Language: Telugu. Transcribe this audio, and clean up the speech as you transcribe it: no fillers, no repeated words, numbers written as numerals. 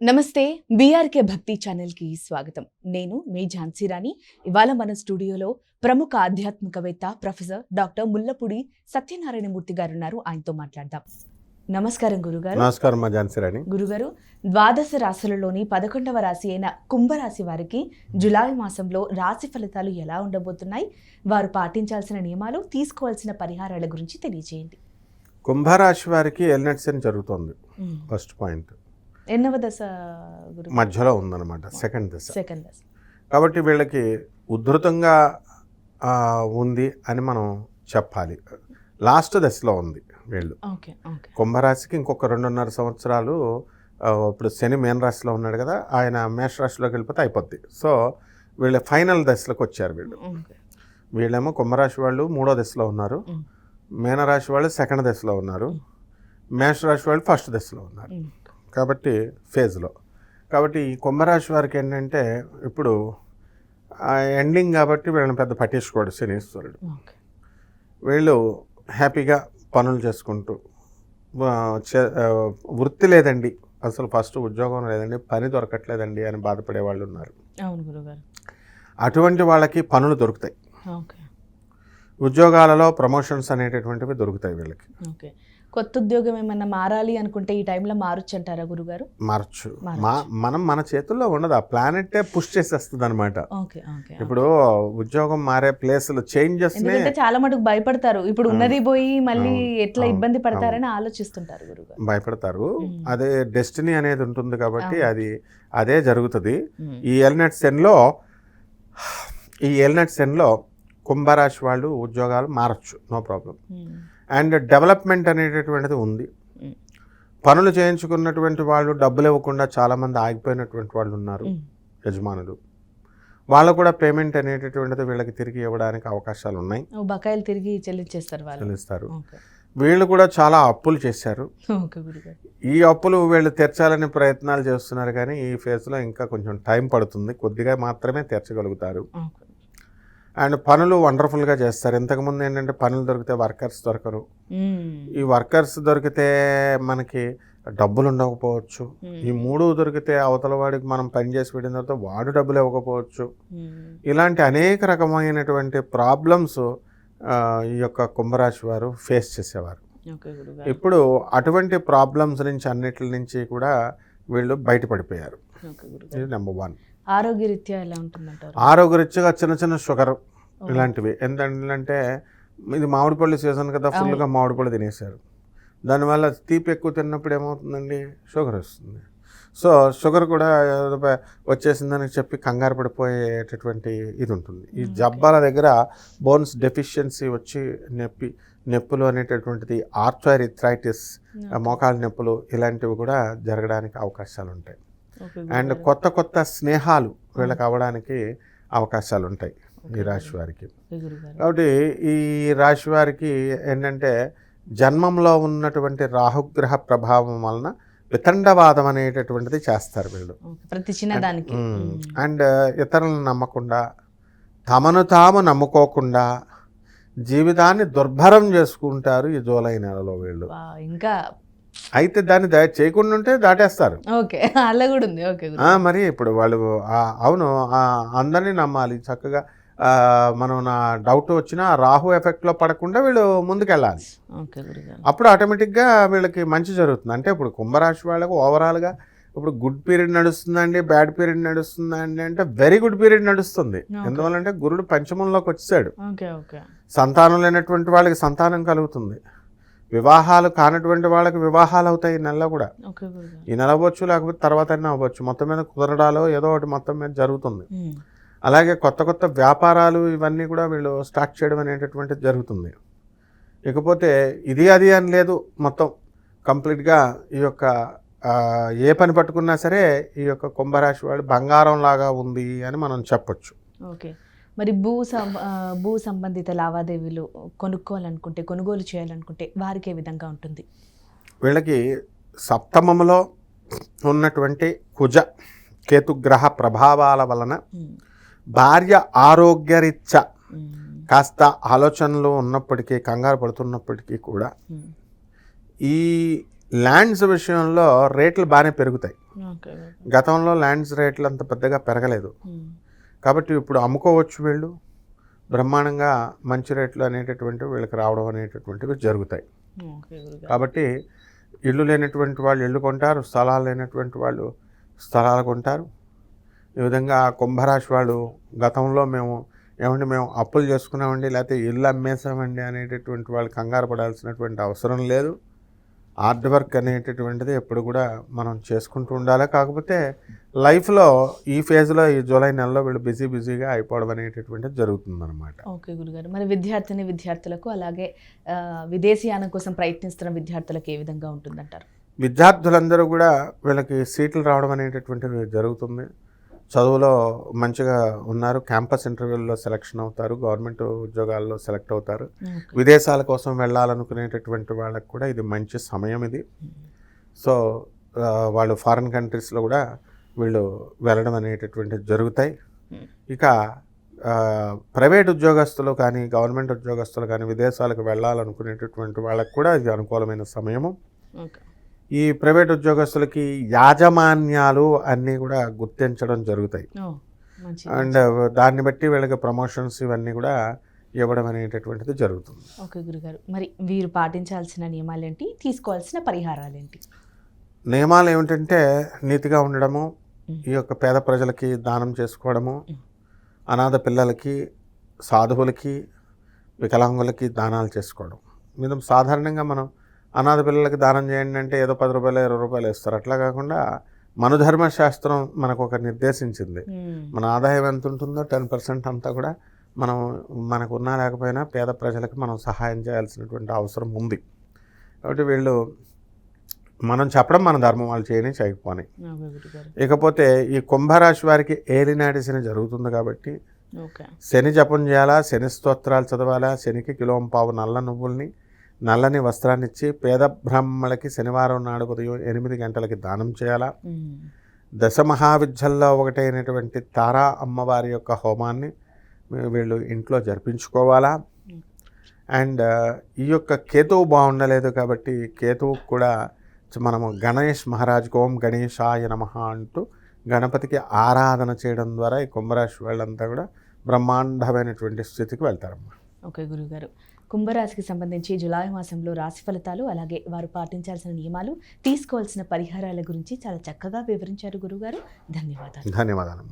నమస్తే బీఆర్కే భక్తి ఛానల్కి స్వాగతం. నేను మీ ఝాన్సీ రాణి. ఇవాళ మన స్టూడియోలో ప్రముఖ ఆధ్యాత్మికవేత్త ప్రొఫెసర్ డాక్టర్ ముల్లపూడి సత్యనారాయణమూర్తి గారు ఉన్నారు. ఆయనతో మాట్లాడదాం. నమస్కారం గురుగారు. నమస్కారం మా ఝాన్సీ రాణి. గురుగారు, ద్వాదశ రాశులలోని 11వ రాశి అయిన కుంభరాశి వారికి జులై మాసంలో రాశి ఫలితాలు ఎలా ఉండబోతున్నాయి, వారు పాటించాల్సిన నియమాలు, తీసుకోవాల్సిన పరిహారాల గురించి తెలియజేయండి. కుంభరాశి వారికి ఎల్నెట్సన్ జరుగుతుంది. ఫస్ట్ పాయింట్ ఎన్నవ దశ మధ్యలో ఉందన్నమాట, సెకండ్ దశ. సెకండ్. కాబట్టి వీళ్ళకి ఉధృతంగా ఉంది అని మనం చెప్పాలి. లాస్ట్ దశలో ఉంది వీళ్ళు. కుంభరాశికి ఇంకొక 2.5 సంవత్సరాలు. ఇప్పుడు శని మేన రాశిలో ఉన్నాడు కదా, ఆయన మేష రాశిలోకి వెళ్ళిపోతే అయిపోద్ది. సో వీళ్ళ ఫైనల్ దశలోకి వచ్చారు వీళ్ళు. వీళ్ళేమో కుంభరాశి వాళ్ళు 3వ దశలో ఉన్నారు, మీనరాశి వాళ్ళు 2nd దశలో ఉన్నారు, మేషరాశి వాళ్ళు 1st దశలో ఉన్నారు. కాబట్టి ఫేజ్లో. కాబట్టి ఈ కుంభరాశి వారికి ఏంటంటే ఇప్పుడు ఎండింగ్ కాబట్టి వీళ్ళని పెద్ద పట్టించుకోడు శనీశ్వరుడు. వీళ్ళు హ్యాపీగా పనులు చేసుకుంటూ, వృత్తి లేదండి అసలు, ఫస్ట్ ఉద్యోగం లేదండి, పని దొరకట్లేదండి అని బాధపడే వాళ్ళు ఉన్నారు. అటువంటి వాళ్ళకి పనులు దొరుకుతాయి. ఉద్యోగాలలో ప్రమోషన్స్ అనేటటువంటివి దొరుకుతాయి వీళ్ళకి. కొత్త ఉద్యోగం ఏమన్నా మారాలి అనుకుంటే ఈ టైంలో మారొచ్చు అంటారా గురుగారు? మారచ్చు. మన చేతుల్లో ఉండదు, ఆ ప్లానెటే పుష్ చేసేస్తుంది అనమాట. ఇప్పుడు ఉద్యోగం మారే ప్లేసులు చేంజెస్ చాలా మటుకు భయపడతారు. ఇప్పుడు ఉన్నది పోయి మళ్ళీ ఎట్లా ఇబ్బంది పడతారని ఆలోచిస్తుంటారు గురుగారు. భయపడతారు. అదే డెస్టినీ అనేది ఉంటుంది కాబట్టి అదే జరుగుతుంది. ఈ ఎల్నెట్ సెన్లో కుంభరాశి వాళ్ళు ఉద్యోగాలు మారచ్చు, నో ప్రాబ్లం. అండ్ డెవలప్మెంట్ అనేటటువంటిది ఉంది. పనులు చేయించుకున్నటువంటి వాళ్ళు డబ్బులు ఇవ్వకుండా చాలామంది ఆగిపోయినటువంటి వాళ్ళు ఉన్నారు యజమానులు. వాళ్ళు కూడా పేమెంట్ అనేటటువంటిది వీళ్ళకి తిరిగి ఇవ్వడానికి అవకాశాలు ఉన్నాయి. బకాయిలు తిరిగి చెల్లిస్తారు. వీళ్ళు కూడా చాలా అప్పులు చేశారు. ఈ అప్పులు వీళ్ళు తీర్చాలని ప్రయత్నాలు చేస్తున్నారు, కానీ ఈ ఫేజ్లో ఇంకా కొంచెం టైం పడుతుంది, కొద్దిగా మాత్రమే తీర్చగలుగుతారు. అండ్ పనులు వండర్ఫుల్గా చేస్తారు. ఇంతకుముందు ఏంటంటే పనులు దొరికితే వర్కర్స్ దొరకరు. ఈ వర్కర్స్ దొరికితే మనకి డబ్బులు ఉండకపోవచ్చు. ఈ 3 దొరికితే అవతల వాడికి మనం పని చేసి పెట్టిన తర్వాత వాడు డబ్బులు ఇవ్వకపోవచ్చు. ఇలాంటి అనేక రకమైనటువంటి ప్రాబ్లమ్స్ ఈ యొక్క కుంభరాశి వారు ఫేస్ చేసేవారు. ఇప్పుడు అటువంటి ప్రాబ్లమ్స్ నుంచి అన్నిటి నుంచి కూడా వీళ్ళు బయటపడిపోయారు. ఇది నెంబర్ 1. ఆరోగ్యరీత్యా ఎలా ఉంటుందంటారు? ఆరోగ్యరీత్యాగా చిన్న షుగర్ ఇలాంటివి. ఎందుకంటే ఇది మామిడి పళ్ళు సీజన్ కదా, ఫుల్గా మామిడి పళ్ళు తినేశారు. దానివల్ల తీపి ఎక్కువ తిన్నప్పుడు ఏమవుతుందండి, షుగర్ వస్తుంది. సో షుగర్ కూడా వచ్చేసిందని చెప్పి కంగారు పడిపోయేటటువంటి ఇది ఉంటుంది. ఈ జబ్బాల దగ్గర బోన్స్ డెఫిషియన్సీ వచ్చి నొప్పులు అనేటటువంటిది, ఆర్థరైటిస్, మోకాళ్ళ నొప్పులు ఇలాంటివి కూడా జరగడానికి అవకాశాలు ఉంటాయి. అండ్ కొత్త స్నేహాలు వీళ్ళకి అవ్వడానికి అవకాశాలు ఉంటాయి ఈ రాశి వారికి. కాబట్టి ఈ రాశి వారికి ఏంటంటే జన్మంలో ఉన్నటువంటి రాహుగ్రహ ప్రభావం వలన వితండవాదం అనేటటువంటిది చేస్తారు వీళ్ళు ప్రతి చిన్నదానికి. అండ్ ఇతరులను నమ్మకుండా, తమను తాము నమ్ముకోకుండా జీవితాన్ని దుర్భరం చేసుకుంటారు ఈ జూలై నెలలో వీళ్ళు. ఇంకా అయితే దాన్ని చేయకుండా ఉంటే దాటేస్తారు. అలా కూడా ఉంది. మరి ఇప్పుడు వాళ్ళు అవును అందరినీ నమ్మాలి చక్కగా. మనం నా డౌట్ వచ్చినా రాహు ఎఫెక్ట్లో పడకుండా వీళ్ళు ముందుకెళ్ళాలి. అప్పుడు ఆటోమేటిక్గా వీళ్ళకి మంచి జరుగుతుంది. అంటే ఇప్పుడు కుంభరాశి వాళ్ళకు ఓవరాల్గా ఇప్పుడు గుడ్ పీరియడ్ నడుస్తుందండి, బ్యాడ్ పీరియడ్ నడుస్తుందండి అంటే వెరీ గుడ్ పీరియడ్ నడుస్తుంది. ఎందువల్లంటే గురుడు పంచమంలోకి వచ్చాడు. సంతానం లేనటువంటి వాళ్ళకి సంతానం కలుగుతుంది. వివాహాలు కానటువంటి వాళ్ళకి వివాహాలు అవుతాయి ఈ నెలలో కూడా. ఈ నెల అవ్వచ్చు, లేకపోతే తర్వాత అయినా అవ్వచ్చు. మొత్తం మీద కుదరడాలో ఏదో ఒకటి మొత్తం మీద జరుగుతుంది. అలాగే కొత్త వ్యాపారాలు ఇవన్నీ కూడా వీళ్ళు స్టార్ట్ చేయడం అనేటటువంటిది జరుగుతుంది. ఇకపోతే ఇది అది అని లేదు, మొత్తం కంప్లీట్గా ఈ యొక్క ఏ పని పట్టుకున్నా సరే ఈ యొక్క కుంభరాశి వాళ్ళు బంగారం లాగా ఉంది అని మనం చెప్పొచ్చు. మరి భూ సంబంధిత లావాదేవీలు కొనుగోలు చేయాలనుకుంటే వారికి ఏ విధంగా ఉంటుంది? వీళ్ళకి సప్తమంలో ఉన్నటువంటి కుజ కేతుగ్రహ ప్రభావాల వలన భార్య ఆరోగ్యరీత్యా కాస్త ఆలోచనలు ఉన్నప్పటికీ, కంగారు పడుతున్నప్పటికీ కూడా ఈ ల్యాండ్స్ విషయంలో రేట్లు బాగానే పెరుగుతాయి. ఓకే. గతంలో ల్యాండ్స్ రేట్లు అంత పెద్దగా పెరగలేదు. కాబట్టి ఇప్పుడు అమ్ముకోవచ్చు వీళ్ళు, బ్రహ్మాండంగా మంచి రేట్లు అనేటటువంటివి వీళ్ళకి రావడం అనేటటువంటివి జరుగుతాయి. ఓకే గురుగారు. కాబట్టి ఇల్లు లేనటువంటి వాళ్ళు ఇల్లు కొంటారు, స్థలాలు లేనటువంటి వాళ్ళు స్థలాలు కొంటారు. ఈ విధంగా కుంభరాశి వాళ్ళు గతంలో మేము అప్పులు చేసుకున్నామండి, లేకపోతే ఇల్లు అమ్మేసామండి అనేటటువంటి వాళ్ళు కంగారు పడాల్సినటువంటి అవసరం లేదు. హార్డ్ వర్క్ అనేటటువంటిది ఎప్పుడు కూడా మనం చేసుకుంటూ ఉండాలి. కాకపోతే లైఫ్లో ఈ ఫేజ్లో ఈ జూలై నెలలో వీళ్ళు బిజీగా అయిపోవడం అనేటటువంటిది జరుగుతుందన్నమాట. ఓకే గురుగారు. మరి విద్యార్థులకు అలాగే విదేశీయానం కోసం ప్రయత్నిస్తున్న విద్యార్థులకు ఏ విధంగా ఉంటుందంటారు? విద్యార్థులందరూ కూడా వీళ్ళకి సీట్లు రావడం అనేటటువంటివి జరుగుతుంది. చదువులో మంచిగా ఉన్నారు, క్యాంపస్ ఇంటర్వ్యూల్లో సెలక్షన్ అవుతారు, గవర్నమెంట్ ఉద్యోగాల్లో సెలెక్ట్ అవుతారు. విదేశాల కోసం వెళ్ళాలనుకునేటటువంటి వాళ్ళకి కూడా ఇది మంచి సమయం ఇది. సో వాళ్ళు ఫారిన్ కంట్రీస్లో కూడా వీళ్ళు వెళ్ళడం అనేటటువంటివి జరుగుతాయి. ఇక ప్రైవేట్ ఉద్యోగస్తులు కానీ గవర్నమెంట్ ఉద్యోగస్తులు కానీ విదేశాలకు వెళ్ళాలనుకునేటటువంటి వాళ్ళకి కూడా ఇది అనుకూలమైన సమయము. ఈ ప్రైవేట్ ఉద్యోగస్తులకి యాజమాన్యాలు అన్నీ కూడా గుర్తించడం జరుగుతాయి. అండ్ దాన్ని బట్టి వీళ్ళకి ప్రమోషన్స్ ఇవన్నీ కూడా ఇవ్వడం అనేటటువంటిది జరుగుతుంది. ఓకే గురుగారు. మరి వీరు పాటించాల్సిన నియమాలు ఏంటి, తీసుకోవాల్సిన పరిహారాలు ఏంటి? నియమాలు ఏమిటంటే నీతిగా ఉండడము, ఈ యొక్క పేద ప్రజలకి దానం చేసుకోవడము, అనాథ పిల్లలకి, సాధువులకి, వికలాంగులకి దానాలు చేసుకోవడం. మీద సాధారణంగా మనం అనాథ పిల్లలకి దానం చేయండి అంటే ఏదో 10 రూపాయలు 20 రూపాయలు ఇస్తారు. అట్లా కాకుండా మనుధర్మశాస్త్రం మనకు ఒక నిర్దేశించింది. మన ఆదాయం ఎంత ఉంటుందో 10% అంతా కూడా మనకు ఉన్నా లేకపోయినా పేద ప్రజలకు మనం సహాయం చేయాల్సినటువంటి అవసరం ఉంది. కాబట్టి వీళ్ళు మనం చెప్పడం మన ధర్మం, వాళ్ళు చేయకపోని. ఇకపోతే ఈ కుంభరాశి వారికి ఏలినాటి శని జరుగుతుంది కాబట్టి శని జపం చేయాలా, శని స్తోత్రాలు చదవాలా, శనికి 1.5 కిలో నల్ల నువ్వుల్ని, నల్లని వస్త్రాన్ని ఇచ్చి పేద బ్రాహ్మణులకి శనివారం నాడు ఉదయం 8 గంటలకి దానం చేయాలా. దశమహావిద్యల్లో ఒకటైనటువంటి తారా అమ్మవారి యొక్క హోమాన్ని వీళ్ళు ఇంట్లో జరిపించుకోవాలా. అండ్ ఈ యొక్క కేతువు బాగుండలేదు కాబట్టి కేతువు కూడా మనము గణేష్ మహారాజ్కి ఓం గణేశాయ నమః అంటూ గణపతికి ఆరాధన చేయడం ద్వారా ఈ కుంభరాశి వాళ్ళంతా కూడా బ్రహ్మాండమైనటువంటి స్థితికి వెళ్తారమ్మా. ఓకే గురుగారు. కుంభరాశికి సంబంధించి జులై మాసంలో రాశి ఫలితాలు, అలాగే వారు పాటించాల్సిన నియమాలు, తీసుకోవాల్సిన పరిహారాల గురించి చాలా చక్కగా వివరించారు గురుగారు. ధన్యవాదాలు. ధన్యవాదాలు.